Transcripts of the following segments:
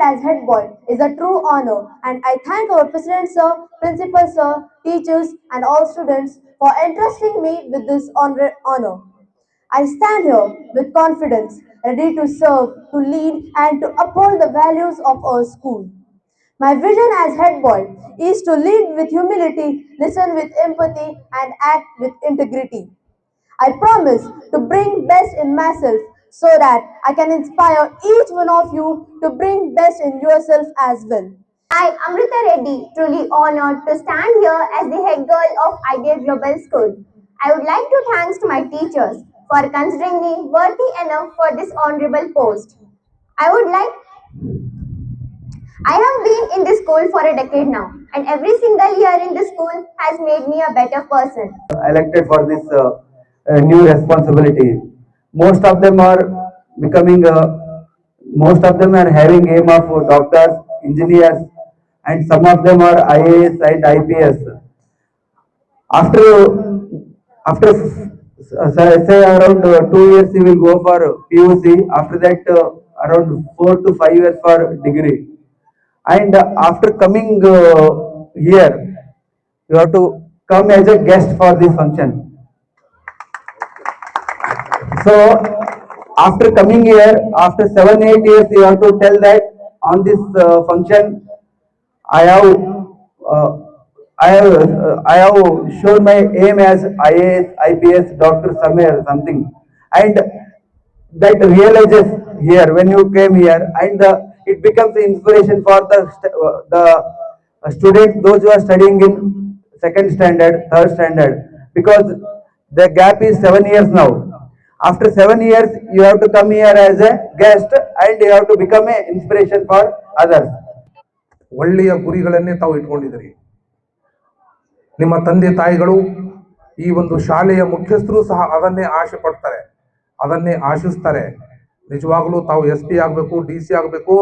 as head boy is a true honor, and I thank our President Sir, Principal Sir, teachers, and all students for entrusting me with this honor. I stand here with confidence, ready to serve, to lead, and to uphold the values of our school. My vision as head boy is to lead with humility, listen with empathy, and act with integrity. I promise to bring best in myself so that I can inspire each one of you to bring best in yourself as well. I, Amrita Reddy, truly honored to stand here as the head girl of Ideal Global School. I would like to thank to my teachers for considering me worthy enough for this honorable post. I would like I have been in this school for a decade now, and every single year in this school has made me a better person. Elected for this new responsibility. Most of them are becoming, most of them are having aim of doctors, engineers, and some of them are IAS and IPS. After say around 2 years, he will go for PUC. After that, around 4 to 5 years for degree. And after coming here, you have to come as a guest for this function. So after coming here, after 7 8 years, you have to tell that on this function, I have I have shown my aim as IAS, IPS, doctor somewhere something, and that realizes here when you came here, and it becomes inspiration for the students, those who are studying in second standard, third standard, because the gap is 7 years now. After 7 years, you have to come here as a guest, and you have to become an inspiration for others. ಒಳ್ಳೆಯ ಗುರಿಗಳನ್ನೇ ತಾವು ಇಟ್ಕೊಂಡಿದ್ದೀರಿ. ನಿಮ್ಮ ತಂದೆ ತಾಯಿಗಳು ಈ ಒಂದು ಶಾಲೆಯ ಮುಖ್ಯಸ್ಥರು ಸಹ ಅದನ್ನೇ ಆಶೆ ಪಡ್ತಾರೆ, ಅದನ್ನೇ ಆಶಿಸ್ತಾರೆ. ನಿಜವಾಗ್ಲೂ ತಾವು SP ಆಗಬೇಕು, DC ಆಗಬೇಕು,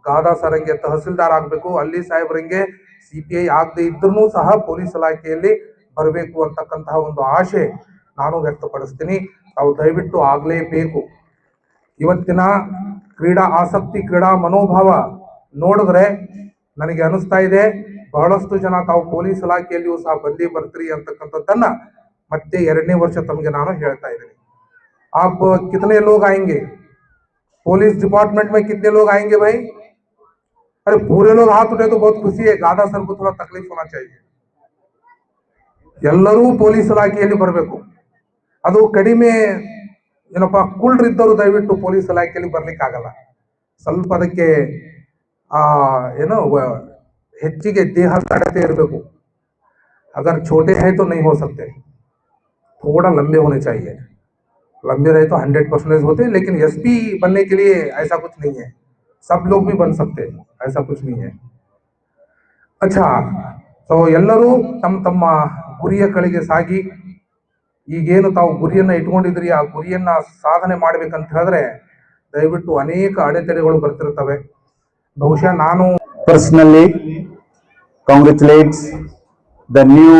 ಗಾದಾ ಸರಂಗೆ ತಹಸೀಲ್ದಾರ್ ಆಗಬೇಕು, ಅಲ್ಲಿ ಸಾಹೇಬರಂಗೆ CPI ಆಗದೆ ಇದ್ರೂ ಸಹ ಪೊಲೀಸ್ ಇಲಾಖೆಯಲ್ಲಿ ಬರಬೇಕು ಅಂತಕ್ಕಂತಹ ಒಂದು ಆಶೆ ನಾನು ವ್ಯಕ್ತಪಡಿಸ್ತೀನಿ. ತಾವು ದಯವಿಟ್ಟು ಆಗಲೇಬೇಕು. ಇವತ್ತಿನ ಕ್ರೀಡಾ ಆಸಕ್ತಿ, ಕ್ರೀಡಾ ಮನೋಭಾವ ನೋಡಿದ್ರೆ ನನಗೆ ಅನಿಸ್ತಾ ಇದೆ ಬಹಳಷ್ಟು ಜನ ತಾವು ಪೊಲೀಸ್ ಇಲಾಖೆಯಲ್ಲಿಯೂ ಸಹ ಬಂದೇ ಬರ್ತೀರಿ ಅಂತಕ್ಕಂಥದ್ದನ್ನ ಮತ್ತೆ 2ನೇ ವರ್ಷ ತಮಗೆ ನಾನು ಹೇಳ್ತಾ ಇದ್ದೀನಿ. आप कितने लोग आएंगे पुलिस डिपार्टमेंट में? कितने लोग आएंगे भाई? अरे पूरे लोग हाथ उठे तो बहुत खुशी है. गादा सर को थोड़ा तकलीफ होना चाहिए. ಎಲ್ಲರೂ ಪೊಲೀಸ್ ಇಲಾಖೆಯಲ್ಲಿ ಬರಬೇಕು. ಅದು ಕಡಿಮೆ ಏನಪ್ಪ ಕುಳ್ರಿದ್ದವರು ದಯವಿಟ್ಟು ಪೊಲೀಸ್ ಇಲಾಖೆಯಲ್ಲಿ ಬರ್ಲಿಕ್ಕಾಗಲ್ಲ. ಸ್ವಲ್ಪ ಅದಕ್ಕೆ ಏನೋ ಹೆಚ್ಚಿಗೆ ದೇಹ ತಡತೆ ಇರಬೇಕು. अगर छोटे हैं तो नहीं हो सकते, थोड़ा लंबे होने चाहिए. लंबे रहे तो 100% होते, लेकिन SP बनने के लिए ऐसा कुछ नहीं है. सब लोग भी बन सकते हैं, ऐसा कुछ नहीं है. अच्छा, ಸೊ ಎಲ್ಲರೂ ತಮ್ಮ ತಮ್ಮ ಗುರಿಯ ಕಡೆಗೆ ಸಾಗಿ ಈಗೇನು ತಾವು ಗುರಿಯನ್ನ ಇಟ್ಕೊಂಡಿದ್ರಿ ಆ ಗುರಿಯನ್ನ ಸಾಧನೆ ಮಾಡ್ಬೇಕಂತ ಹೇಳಿದ್ರೆ ದಯವಿಟ್ಟು ಅನೇಕ ಅಡೆತಡೆಗಳು ಬರ್ತಿರ್ತವೆ. ಬಹುಶಃ ನಾನು Personally, congratulate the new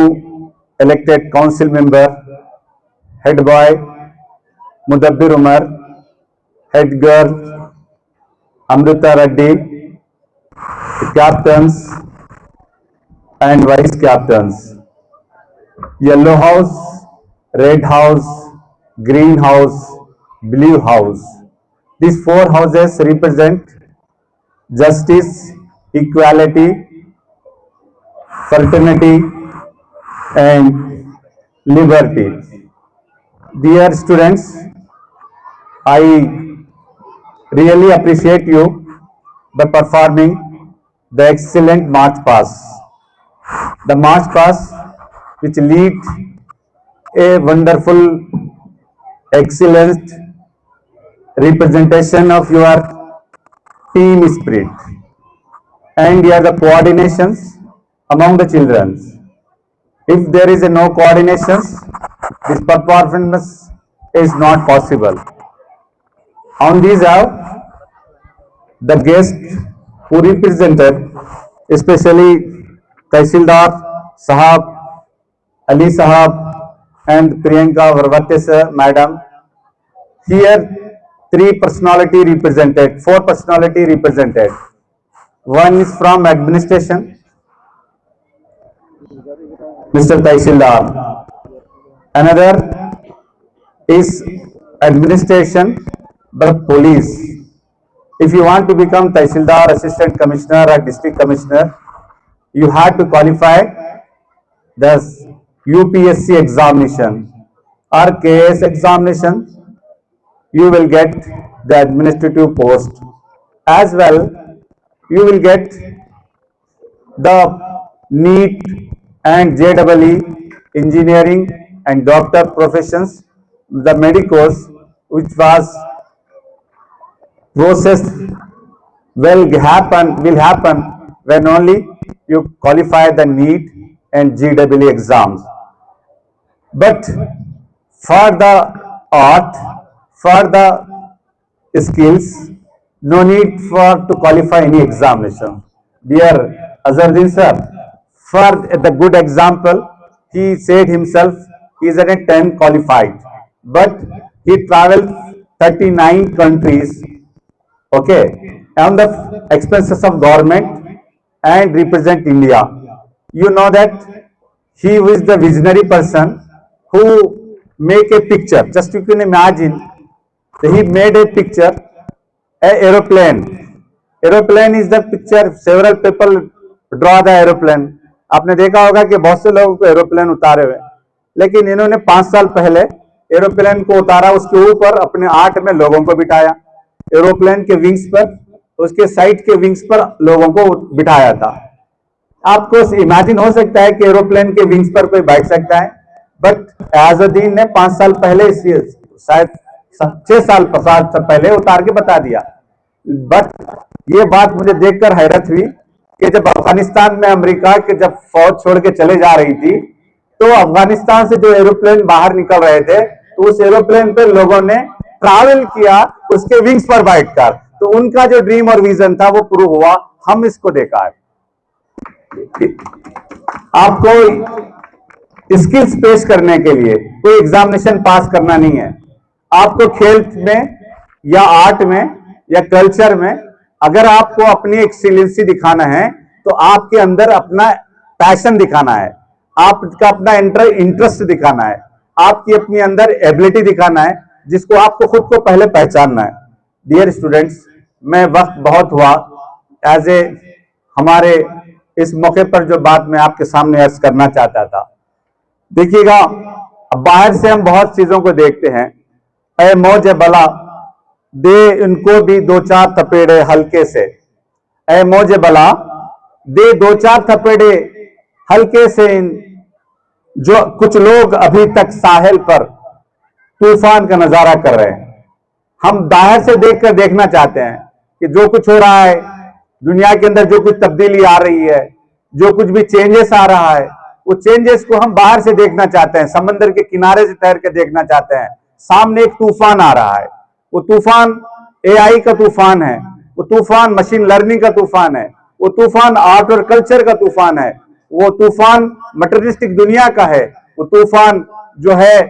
elected council member, head boy Mudabbir Umar, head girl Amrita Reddy, the captains and vice captains. Yellow house, red house, green house, blue house. These 4 houses represent justice, equality, fraternity, and liberty. Dear students, I really appreciate you by performing the excellent march past. The march past which lead a wonderful, excellent representation of your team spirit and your the coordinations among the children. If there is no coordinations, this performance is not possible. On these are the guests who represented, especially Tahsildar Sahab, Ali Sahab, and Priyanka Varvate sir, madam. Here 3 personality represented, 4 personality represented. One is from administration, Mr. Tahsildar. Another is administration, the police. If you want to become Tahsildar, Assistant Commissioner or District Commissioner, you have to qualify the UPSC examination or KS examination. You will get the administrative post. As well, you will get the NEET and JEE engineering and doctor professions, the medicals, which was process will happen when only you qualify the NEET and JEE exams. But for the art, for the skills, no need for to qualify any examination. Dear Azharuddin sir, for the good example, he said himself he is at a 10 qualified, but he traveled 39 countries, okay, on the expenses of government and represent India. You know that he was the visionary person who make a picture. Just you can imagine, he made a picture, a aeroplane. Aeroplane is the picture. Several people draw the aeroplane. आपने देखा होगा कि बहुत से लोगों को aeroplane उतारे हुए, लेकिन इन्होंने 5 साल पहले एरोप्लेन को उतारा, उसके ऊपर अपने आर्ट में लोगों को बिठाया, एरोप्लेन के विंग्स पर, उसके साइड के विंग्स पर लोगों को बिठाया था। आपको इमेजिन हो सकता है कि एरोप्लेन के विंग्स पर कोई बैठ सकता है, बट अज़हरुद्दीन ने 5 साल पहले, शायद 6 साल 7 साल पहले उतार के बता दिया। बट ये बात मुझे देखकर हैरत हुई कि जब अफगानिस्तान में अमेरिका के जब फौज छोड़ के चले जा रही थी, तो अफगानिस्तान से जो एरोप्लेन बाहर निकल रहे थे, तो उस एरोप्लेन पे लोगों ने ट्रैवल किया उसके विंग्स पर बैठकर, तो उनका जो ड्रीम और विजन था वो प्रूव हुआ। हम इसको देखा है। आपको स्किल्स पेश करने के लिए कोई एग्जामिनेशन पास करना नहीं है। आपको खेल में या आर्ट में या कल्चर में अगर आपको अपनी एक्सीलेंसी दिखाना है, तो आपके अंदर अपना पैशन दिखाना है, आपका अपना इंटरेस्ट दिखाना है, आपकी अपनी अंदर एबिलिटी दिखाना है, जिसको आपको खुद को पहले पहचानना है। डियर स्टूडेंट्स, मैं वक्त बहुत हुआ, एज ए हमारे इस मौके पर जो बात मैं आपके सामने अर्ज करना चाहता था, देखिएगा, बाहर से हम बहुत चीजों को देखते हैं, ऐ मौज बला दे इनको भी 2-4 थपेड़े हल्के से, ऐ मौज बला दे 2-4 थपेड़े हल्के से। जो कुछ लोग अभी तक साहिल पर तूफान का नजारा कर रहे हैं। हम बाहर से देखकर देखना चाहते हैं कि जो कुछ हो रहा है दुनिया के अंदर, जो कुछ तब्दीली आ रही है, जो कुछ भी चेंजेस आ रहा है, वो चेंजेस को हम बाहर से देखना चाहते हैं, समंदर के किनारे से तैर के देखना चाहते हैं। सामने एक तूफान आ रहा है, वो तूफान एआई का तूफान है, वो तूफान मशीन लर्निंग का तूफान है, वो तूफान आर्ट और कल्चर का तूफान है, वो तूफान मटेरियलिस्टिक दुनिया का है, वो तूफान जो है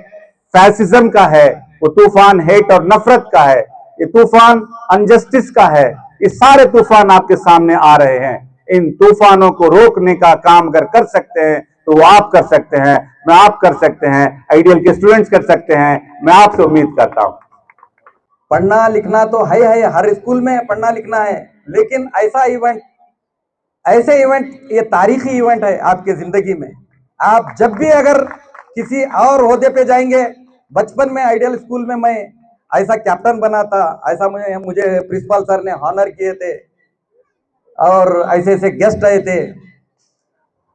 फैसिज्म का है, वो तूफान हेट और नफरत का है, ये तूफान अनजस्टिस का है। ये सारे तूफान आपके सामने आ रहे हैं। इन तूफानों को रोकने का काम अगर कर सकते हैं तो वो आप कर सकते हैं, मैं आप कर सकते हैं, आइडियल के स्टूडेंट्स कर सकते हैं। मैं आपसे उम्मीद करता हूं। पढ़ना लिखना तो है, हर स्कूल में पढ़ना लिखना है, लेकिन ऐसे इवेंट ये तारीखी इवेंट है आपके जिंदगी में। आप जब भी अगर किसी और ओहदे पे जाएंगे, बचपन में आइडियल स्कूल में मैं ऐसा कैप्टन बना था, ऐसा मुझे प्रिंसिपल सर ने हॉनर किए थे, और ऐसे ऐसे गेस्ट आए थे,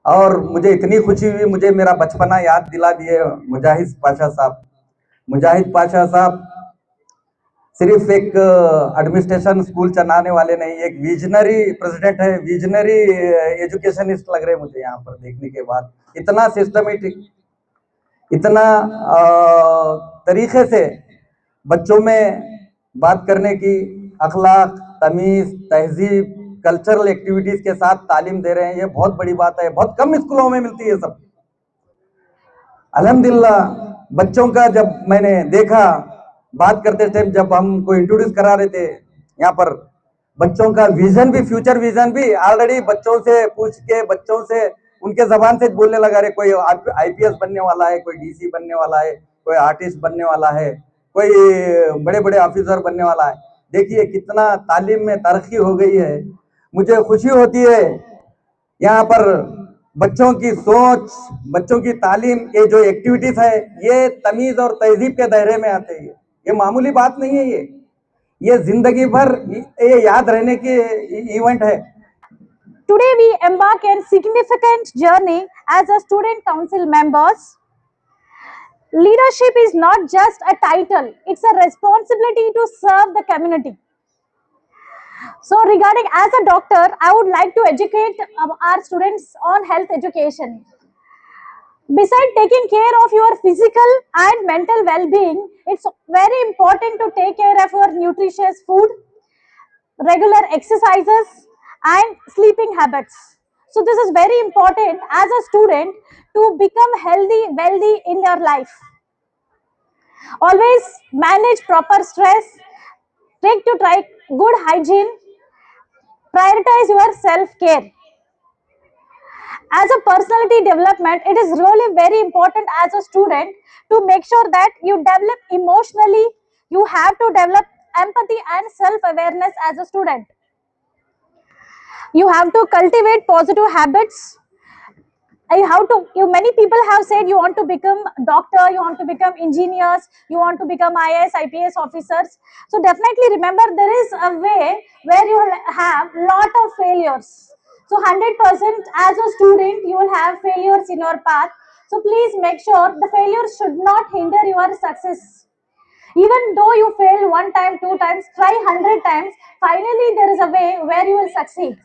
और मुझे इतनी खुशी हुई, मुझे मेरा बचपना याद दिला दिए मुजाहिद पाशा साहब। मुजाहिद पाशा साहब सिर्फ एक एडमिनिस्ट्रेशन स्कूल चलाने वाले नहीं, एक विजनरी प्रेसिडेंट है, विजनरी एजुकेशनिस्ट लग रहे मुझे यहाँ पर देखने के बाद। इतना सिस्टमेटिक, इतना तरीके से बच्चों में बात करने की अखलाक, तमीज़, तहजीब, कल्चरल एक्टिविटीज़ के साथ तालीम दे रहे हैं, ये बहुत बड़ी बात है। बहुत कम स्कूलों में मिलती है सब। अल्हम्दुलिल्लाह, बच्चों का जब मैंने देखा, बात करते थे, जब हमको इंट्रोड्यूस करा रहे थे यहाँ पर बच्चों का विजन भी, फ्यूचर विजन भी ऑलरेडी बच्चों से पूछ के, बच्चों से उनके जबान से बोलने लगा रहे, कोई आईपीएस बनने वाला है, कोई डीसी बनने वाला है, कोई आर्टिस्ट बनने वाला है, कोई बड़े बड़े ऑफिसर बनने वाला है। देखिए कितना तालीम में तरक्की हो गई है। मुझे खुशी होती है यहाँ पर बच्चों की सोच, बच्चों की तालीम, ये जो एक्टिविटीज है ये तमीज और तहजीब के दायरे में आते हैं। ये मामूली बात नहीं है, ये जिंदगी भर ये याद रहने की इवेंट है। Today we embark on significant journey as a student council members. Leadership is not just a title, it's a responsibility to serve the community. So regarding as a doctor, I would like to educate our students on health education. Besides taking care of your physical and mental well-being, it's very important to take care of your nutritious food, regular exercises and sleeping habits. So this is very important as a student to become healthy, wealthy in your life. Always manage proper stress, take to try good hygiene, prioritize your self-care. As a personality development, it is really very important as a student to make sure that you develop emotionally, you have to develop empathy and self-awareness as a student. You have to cultivate positive habits. Many people have said you want to become doctor, you want to become engineers, you want to become IAS, IPS officers. So definitely remember there is a way where you will have lot of failures. So 100% as a student you will have failures in your path. So please make sure the failures should not hinder your success. Even though you fail one time, two times, try 100 times, finally there is a way where you will succeed.